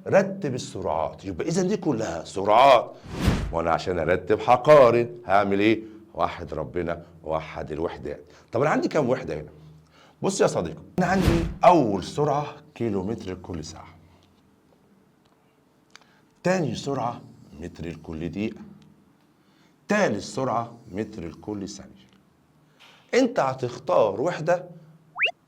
رتب السرعات. يبقى اذا دي كلها سرعات، وانا عشان ارتب هقارن هعمل ايه؟ وحد ربنا وحد الوحدات. طب انا عندي كام وحده هنا؟ بص يا صديقي، انا عندي اول سرعه كيلومتر لكل ساعه، تاني سرعه متر لكل دقيقه، تالت سرعه متر لكل ثانيه. انت هتختار وحده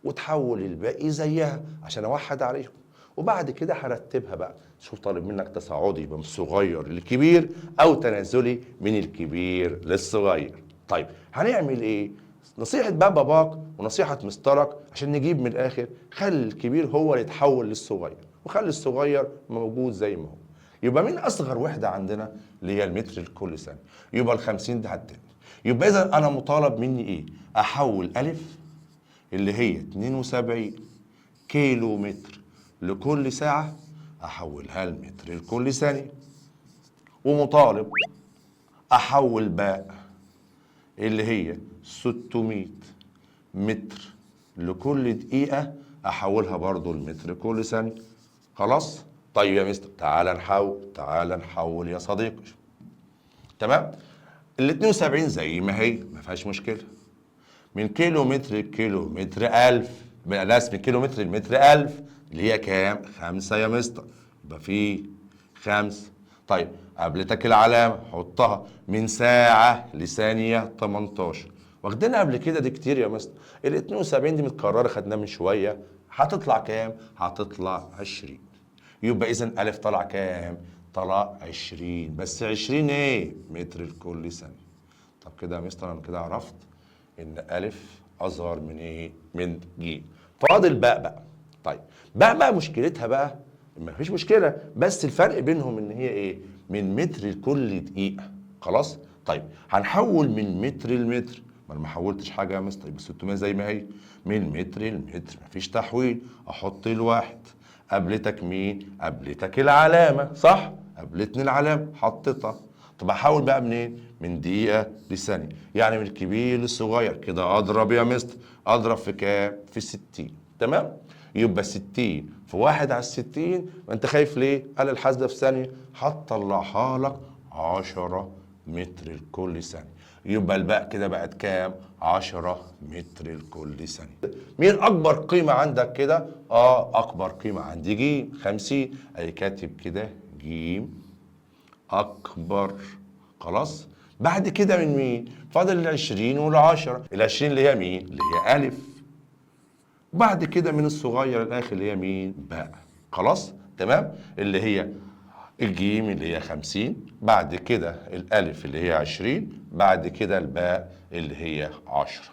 وتحول الباقي زيها عشان اوحد عليهم، وبعد كده هرتبها بقى. شوف طالب منك تصاعدي يبقى من الصغير للكبير او تنازلي من الكبير للصغير. طيب هنعمل ايه؟ نصيحة بقى باباك ونصيحة مسترك عشان نجيب من الاخر، خلي الكبير هو اللي يتحول للصغير وخلي الصغير موجود زي ما هو. يبقى مين اصغر وحدة عندنا؟ اللي هي المتر لكل ثانية. يبقى ال50 ده هتاني. يبقى اذا انا مطالب مني ايه؟ احول الف اللي هي 72 كيلو متر لكل ساعة أحولها لمتر لكل ثانية، ومطالب أحول باء اللي هي 600 متر لكل دقيقة أحولها برضو لمتر كل ثانية. خلاص؟ طيب يا مستر تعال نحول يا صديقي. تمام؟ ال 72 زي ما هي ما فيهاش مشكلة. من كيلو متر لكيلو متر 1000، من كيلو متر لمتر 1000 اللي هي كام؟ 5 يا مستر. يبقى في 5. طيب قابلتك العلامة حطها. من ساعة لثانية 18. واخدينها قبل كده دي كتير يا مستر. ال 72 دي متكررة خدناها من شوية. هتطلع كام؟ هتطلع 20. يبقى إذا ألف طلع كام؟ طلع 20. بس 20 إيه؟ متر لكل ثانية. طب كده يا مستر أنا كده عرفت ان الف اصغر من ايه؟ من ج. فاضل باء بقى. طيب باء بقى مشكلتها بقى ما فيش مشكله، بس الفرق بينهم ان هي ايه؟ من متر لكل دقيقه. خلاص. طيب هنحول من متر لمتر. ما انا ما حولتش حاجه يا مستر، يبقى 600 زي ما هي. من متر لمتر مفيش تحويل. احط الواحد. قابلتك مين؟ قابلتك العلامه، صح؟ قابلتني العلامه حطيتها. طب احول بقى منين؟ من دقيقة لثانية، يعني من الكبير للصغير. كده اضرب يا مستر. اضرب في كام؟ في 60. تمام؟ يبقى 60 في 1 على 60. وانت خايف ليه؟ قال الحاسبة في ثانية هتطلعها لك 10 متر لكل ثانية. يبقى الباء كده بقت كام؟ 10 متر لكل ثانية. مين أكبر قيمة عندك كده؟ أكبر قيمة عندي ج 50. أي كاتب كده ج أكبر. خلاص. بعد كده من مين؟ فاضل ال20 وال10. ال20 اللي هي مين؟ اللي هي ألف. بعد كده من الصغير الآخر اللي هي مين؟ باء. خلاص؟ تمام؟ اللي هي الجيم اللي هي 50. بعد كده الألف اللي هي 20. بعد كده الباء اللي هي 10.